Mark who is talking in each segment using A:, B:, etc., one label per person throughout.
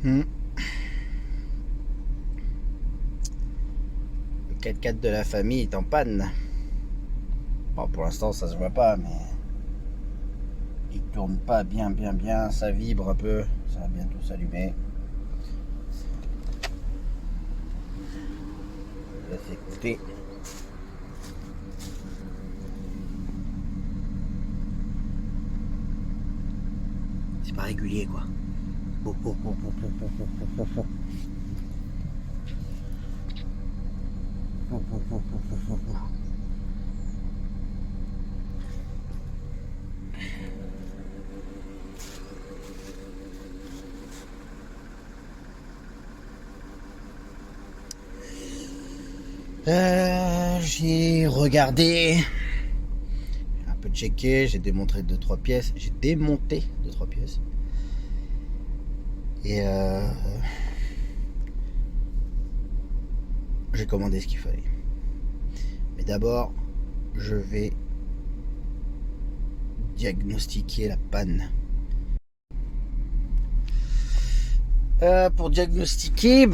A: Le 4x4 de la famille est en panne. Bon, pour l'instant ça se voit pas, mais il tourne pas bien, ça vibre un peu, ça va bientôt s'allumer. Je laisse écouter. C'est pas régulier quoi. J'ai regardé, un peu checké, j'ai démonté 2-3 pièces. Et j'ai commandé ce qu'il fallait. Mais d'abord, je vais diagnostiquer la panne. Pour diagnostiquer,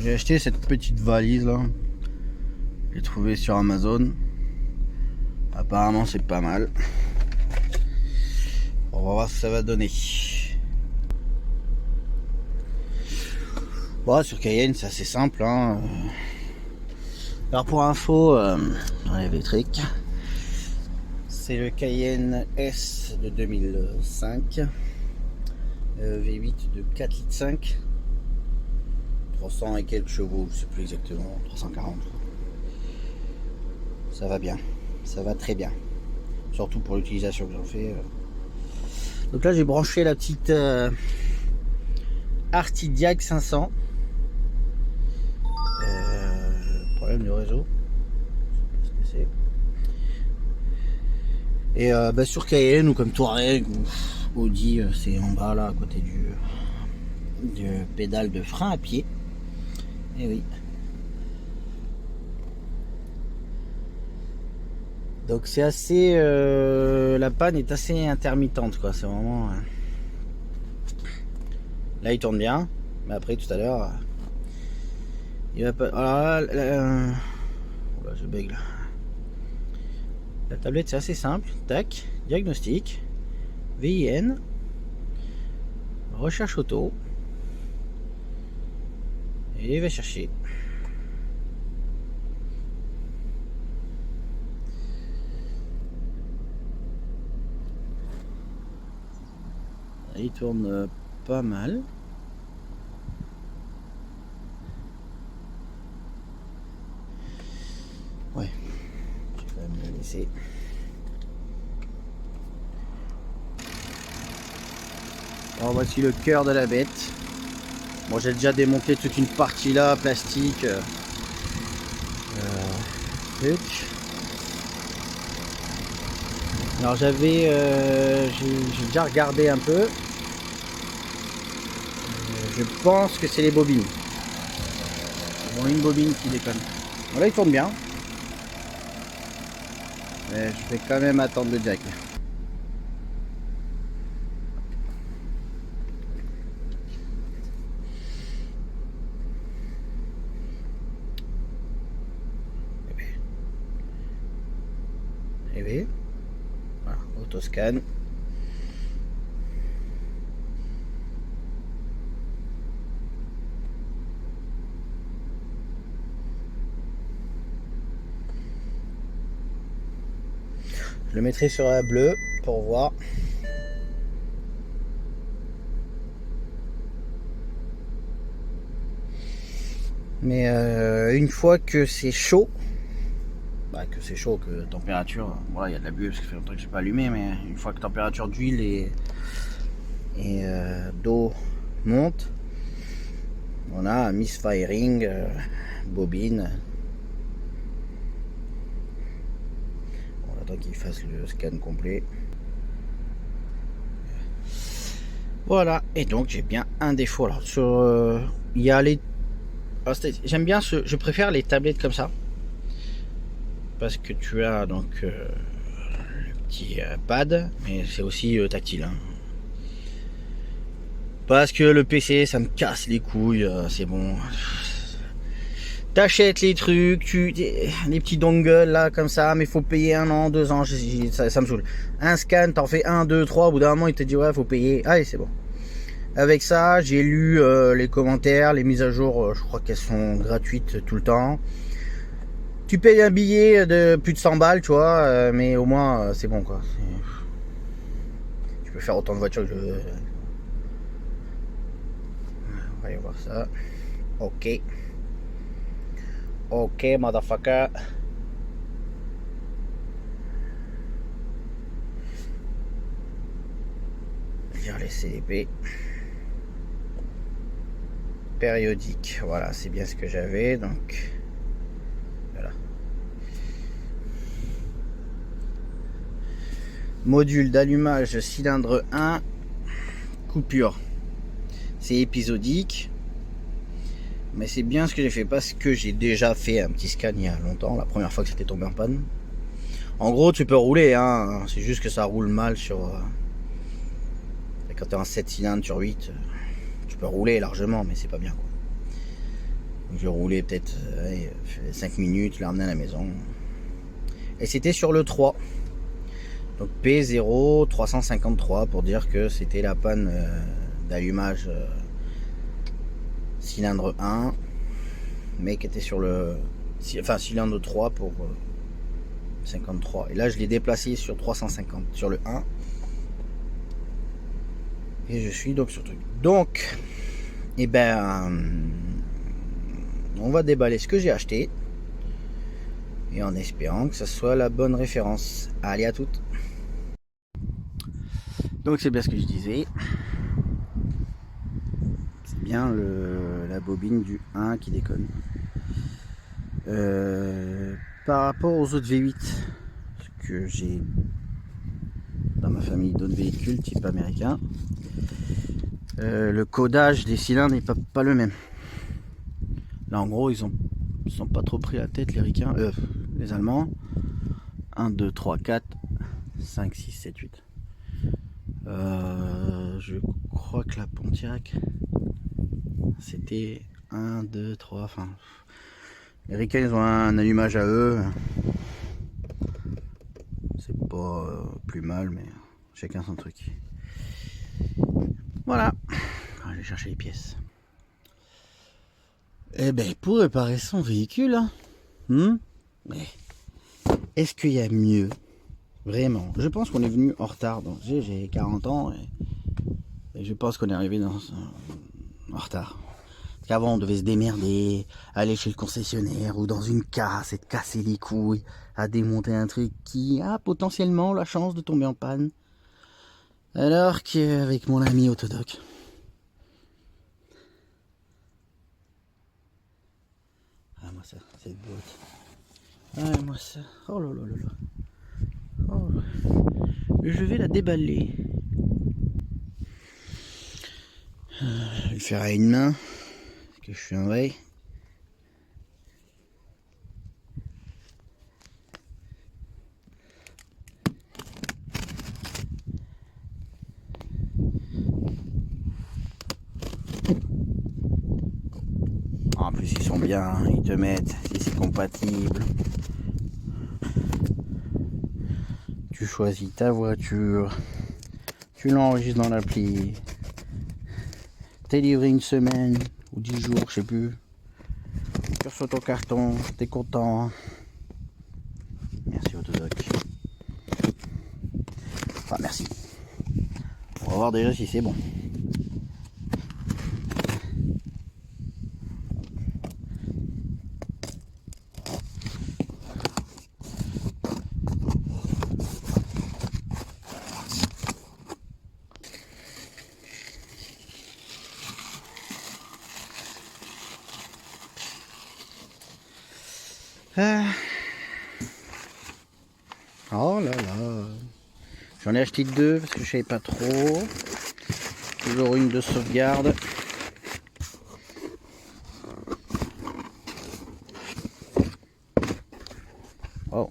A: j'ai acheté cette petite valise là. J'ai trouvé sur Amazon. Apparemment c'est pas mal. On va voir ce que ça va donner. Bon, sur Cayenne c'est assez simple hein. Alors pour info, dans l'électrique, c'est le Cayenne S de 2005, V8 de 4,5 litres, 300 et quelques chevaux, je sais plus exactement, 340. Ça va bien, ça va très bien, surtout pour l'utilisation que j'en fais. Donc là j'ai branché la petite Artidiag 500. Problème du réseau, je sais pas ce que c'est. Et sur Cayenne ou comme Touareg ou Audi, c'est en bas là à côté du pédale de frein à pied. Et oui. Donc c'est assez, la panne est assez intermittente quoi. C'est vraiment. Là il tourne bien, mais après tout à l'heure, il va pas. Alors là, je bègue là. La tablette c'est assez simple. Tac, diagnostic, VIN, recherche auto. Et il va chercher. Il tourne pas mal. Ouais, je vais quand même le laisser. Alors voici le cœur de la bête. Bon, j'ai déjà démonté toute une partie là, plastique. Alors j'ai déjà regardé un peu. Je pense que c'est les bobines. Bon, une bobine qui déconne. Bon, là il tourne bien. Mais je vais quand même attendre le jack. Eh bien, voilà, autoscan. Je le mettrai sur la bleue pour voir. Mais une fois que c'est chaud, que température, voilà, il y a de la buée parce que ça fait longtemps que j'ai pas allumé, mais une fois que température d'huile et d'eau monte, on a un misfiring, bobine. On attend qu'il fasse le scan complet. Voilà, et donc j'ai bien un défaut. Alors sur il y a les. J'aime bien je préfère les tablettes comme ça. Parce que tu as donc le petit pad, mais c'est aussi tactile. Hein. Parce que le PC, ça me casse les couilles, c'est bon. T'achètes les trucs, les petits dongles là comme ça, mais faut payer 1 an, 2 ans, ça me saoule. Un scan, t'en fais 1, 2, 3, au bout d'un moment il te dit ouais faut payer, allez c'est bon. Avec ça, j'ai lu les commentaires, les mises à jour, je crois qu'elles sont gratuites tout le temps. Tu payes un billet de plus de 100 balles, tu vois, mais au moins c'est bon quoi. Je peux faire autant de voitures que je veux. On va aller voir ça. Ok. Ok, motherfucker. Lire les CDP. Périodique. Voilà, c'est bien ce que j'avais. Donc, voilà. Module d'allumage cylindre 1. Coupure. C'est épisodique. Mais c'est bien ce que j'ai fait parce que j'ai déjà fait un petit scan il y a longtemps, la première fois que c'était tombé en panne. En gros, tu peux rouler, hein, c'est juste que ça roule mal sur... quand tu es en 7 cylindres sur 8, tu peux rouler largement, mais c'est pas bien quoi. Donc, j'ai roulé peut-être 5 minutes, l'ai ramené à la maison. Et c'était sur le 3. Donc P0353 pour dire que c'était la panne d'allumage cylindre 1, mais qui était sur le cylindre 3 pour 53. Et là je l'ai déplacé sur 350 sur le 1 et je suis donc sur le truc. Donc et on va déballer ce que j'ai acheté et en espérant que ça soit la bonne référence. Allez, à toutes. Donc c'est bien ce que je disais, c'est bien la bobine du 1 qui déconne. Par rapport aux autres V8, parce que j'ai dans ma famille d'autres véhicules type américain, le codage des cylindres n'est pas le même. Là en gros ils sont pas trop pris la tête les ricains, les Allemands. 1, 2, 3, 4, 5, 6, 7, 8. Je crois que la Pontiac c'était 1, 2, 3, enfin les ricains ils ont un allumage à eux, c'est pas plus mal, mais chacun son truc. Voilà, on va aller chercher les pièces. Eh ben pour réparer son véhicule, mais est-ce qu'il y a mieux? Vraiment, je pense qu'on est venu en retard. Donc j'ai 40 ans et je pense qu'on est arrivé en retard. Parce qu'avant on devait se démerder, aller chez le concessionnaire ou dans une casse et te casser les couilles à démonter un truc qui a potentiellement la chance de tomber en panne. Alors qu'avec mon ami Autodoc, ah moi ça, cette boîte. Ah moi ça, oh là là là là. Oh. Je vais la déballer. Je vais le faire à une main, parce que je suis un vrai. En plus ils sont bien, ils te mettent si c'est compatible. Tu choisis ta voiture, tu l'enregistres dans l'appli, t'es livré une semaine ou 10 jours, je sais plus. Tu reçois ton carton, t'es content. Merci Autodoc. Enfin merci. On va voir déjà si c'est bon. Oh là là. J'en ai acheté 2 parce que je savais pas trop. Toujours une de sauvegarde. Oh.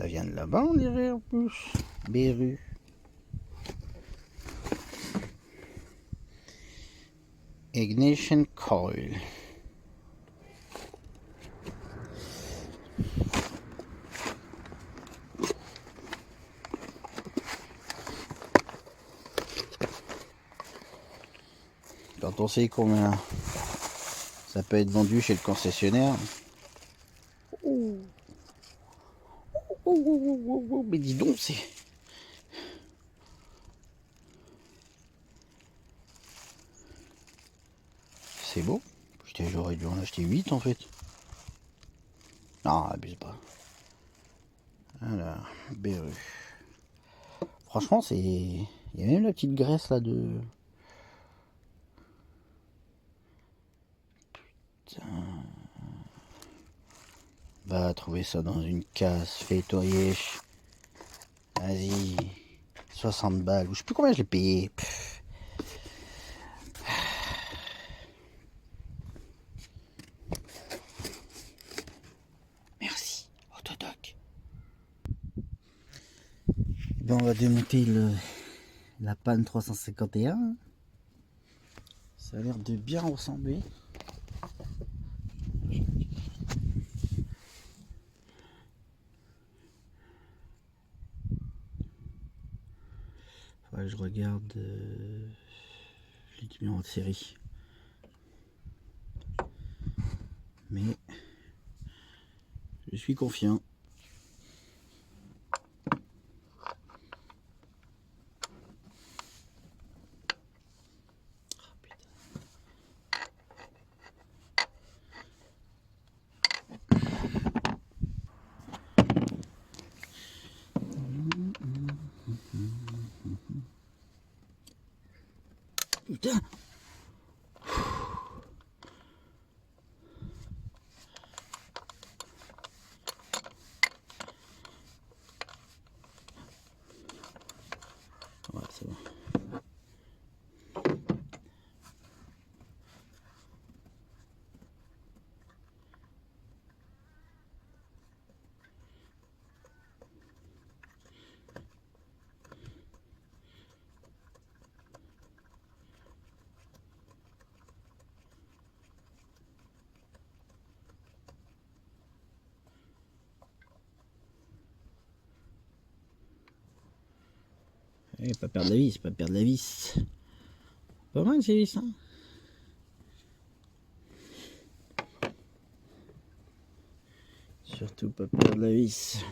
A: Ça vient de là-bas, on dirait en plus. Beru. Ignition coil. Quand on sait combien ça peut être vendu chez le concessionnaire. Oh. Oh, mais dis donc, c'est beau. Putain, j'aurais dû en acheter 8 en fait. Non, abuse pas. Alors, Beru. Franchement, c'est. Il y a même la petite graisse là de. Putain. Va trouver ça dans une casse, fais-toi yesh. Vas-y. 60 balles. Je sais plus combien je l'ai payé. Pff. Merci, Autodoc. Ben, on va démonter la panne 351. Ça a l'air de bien ressembler. Ouais, je regarde le numéro de série. Mais je suis confiant. Putain. Ouais, c'est bon. Eh, pas perdre la vis, pas perdre la vis. Pas mal ces vis, hein. Surtout pas perdre la vis.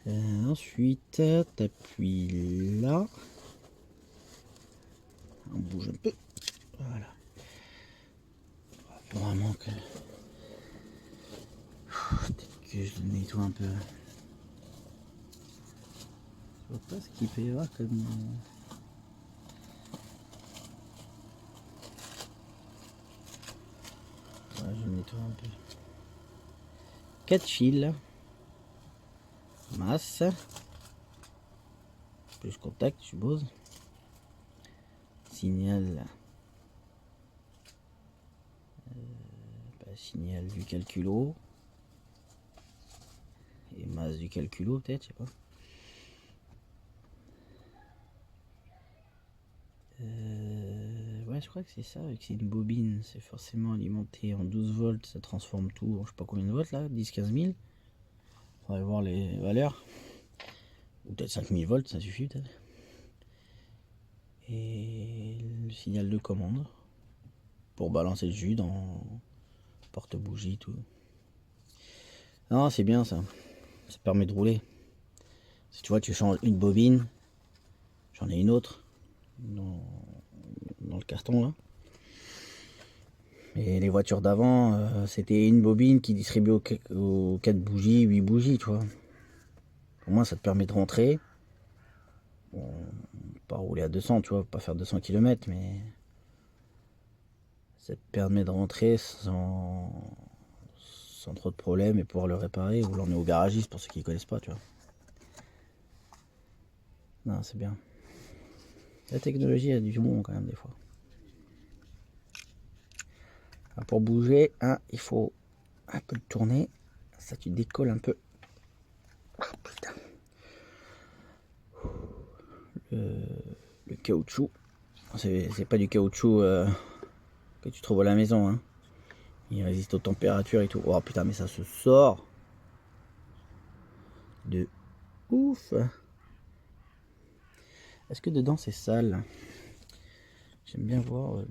A: Ensuite, t'appuies là. On bouge un peu. Voilà. Faut vraiment que. Peut-être que je le nettoie un peu. Je vois pas ce qu'il peut y avoir comme. Ouais, je le nettoie un peu. 4 fils. Masse. Plus contact, je suppose. Signal. Signal du calculo. Et masse du calculo, peut-être, je sais pas. Ouais, je crois que c'est ça, avec c'est une bobine, c'est forcément alimenté en 12 volts, ça transforme tout, je sais pas combien de volts là, 10-15 000. Faudrait voir les valeurs. Ou peut-être 5000 volts, ça suffit peut-être. Et le signal de commande pour balancer le jus dans porte-bougie, tout. Non, c'est bien ça. Ça permet de rouler. Si tu vois, tu changes une bobine, j'en ai une autre dans le carton là. Et les voitures d'avant, c'était une bobine qui distribuait aux 4 bougies, 8 bougies, tu vois. Au moins, ça te permet de rentrer. Bon, pas rouler à 200, tu vois, pas faire 200 km, mais ça te permet de rentrer sans trop de problèmes et pouvoir le réparer ou l'emmener au garagiste pour ceux qui ne connaissent pas, tu vois. Non, c'est bien. La technologie a du bon quand même des fois. Pour bouger, hein, il faut un peu le tourner. Ça, tu décolles un peu. caoutchouc. C'est pas du caoutchouc que tu trouves à la maison, hein. Il résiste aux températures et tout. Oh putain, mais ça se sort de ouf. Est-ce que dedans c'est sale? J'aime bien voir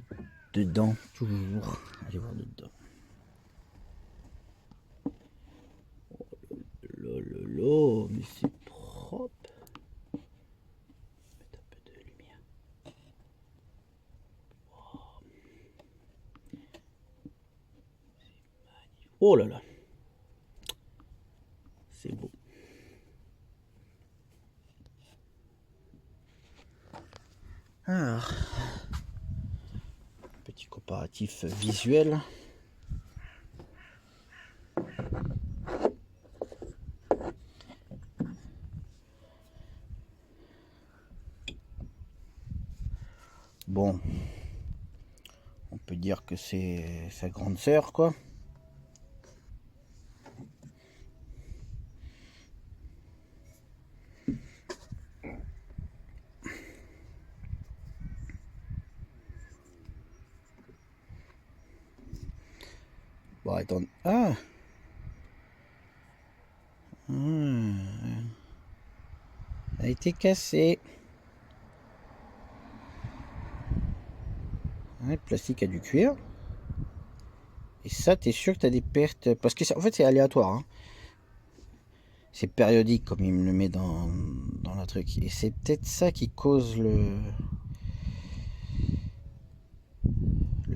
A: dedans, toujours. Allez voir dedans. Oh lolo, mais c'est propre. Mettre un peu de lumière. Oh là là, c'est beau. Alors, petit comparatif visuel. Bon, on peut dire que c'est sa grande sœur, quoi. Bon, attends. Ah, elle a été cassée. Ouais, le plastique a du cuir. Et ça, t'es sûr que t'as des pertes. Parce que en fait, c'est aléatoire, hein. C'est périodique, comme il me le met dans la truc. Et c'est peut-être ça qui cause le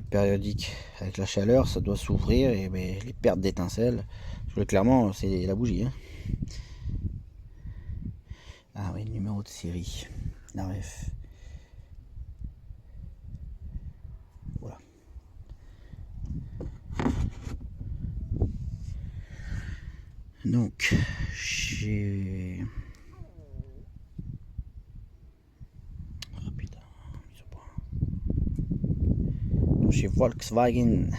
A: périodique. Avec la chaleur, ça doit s'ouvrir et ben, les pertes d'étincelles. Parce que clairement, c'est la bougie, hein. Ah oui, numéro de série. La ref. Voilà. Donc, j'ai... Oh putain, je sais pas. Donc, chez Volkswagen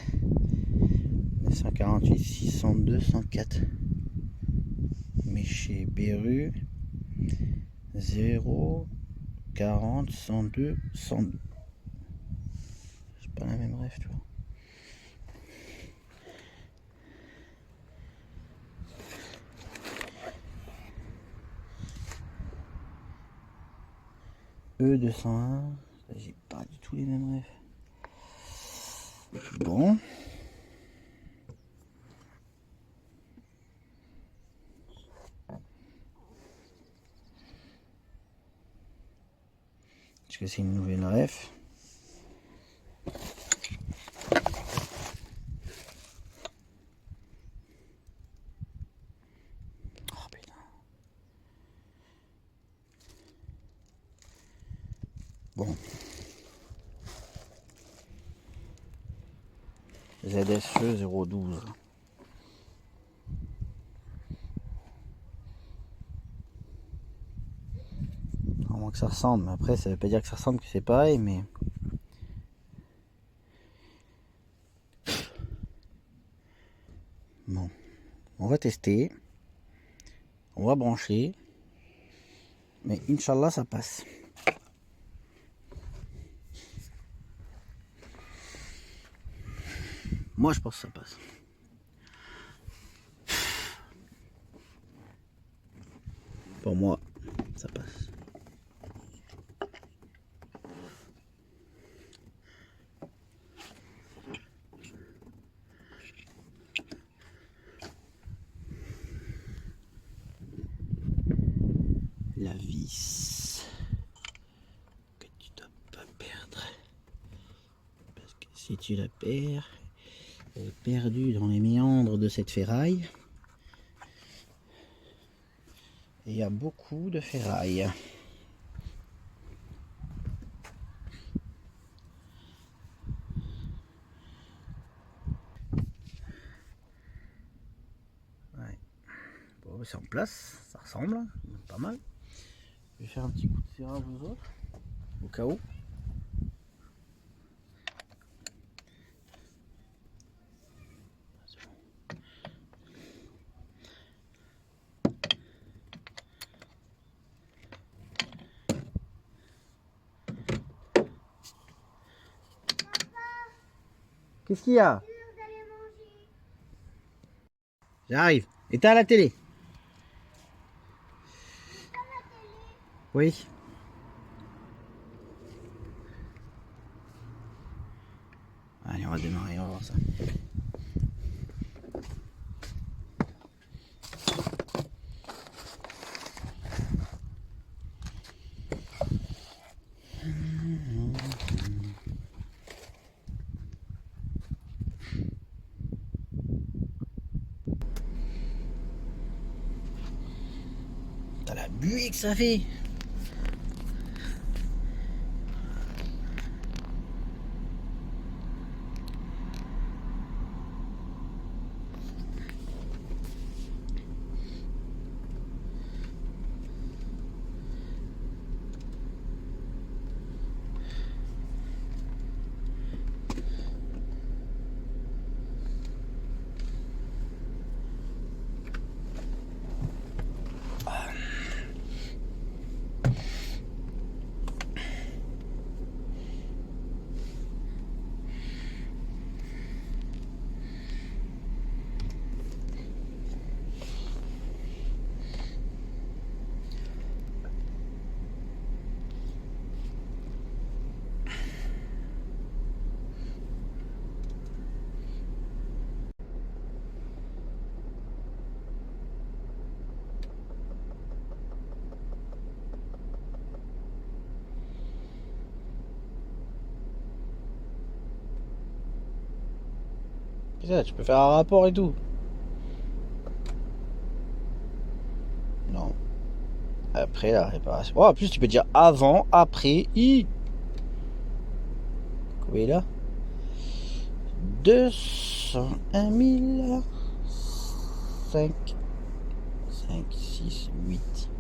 A: 948, 602, 104. Mais chez Beru 0, 40, 102, 102. C'est pas la même ref, tu vois. E201, j'ai pas du tout les mêmes refs. Bon. Est-ce que c'est une nouvelle ref? Oh putain. Bon. ZSE 012. À moins que ça ressemble. Après, ça veut pas dire que ça ressemble, que c'est pareil, mais... Bon. On va tester. On va brancher. Mais Inch'Allah, ça passe. Moi, je pense que ça passe. Pour moi, ça passe. La vis que tu dois pas perdre. Parce que si tu la perds, elle est perdue dans les méandres de cette ferraille. Et il y a beaucoup de ferraille. Ouais. Bon, c'est en place, ça ressemble, pas mal. Je vais faire un petit coup de serrage aux autres, au cas où. Qu'est-ce qu'il y a? J'arrive. Éteins la télé. Oui. Allez, on va démarrer, on va voir ça. T'as la buée que ça fait. Putain, tu peux faire un rapport et tout. Non. Après la réparation. Oh, en plus, tu peux dire avant, après, i. Combien là 201 000. 5, 6, 8.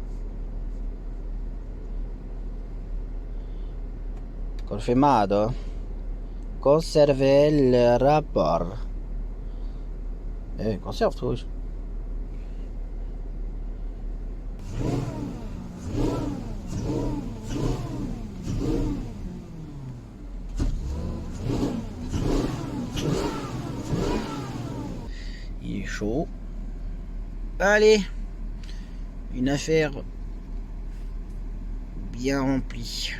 A: Confermato. Conserver le rapport. Conserve toi. Il est chaud. Allez, une affaire bien remplie.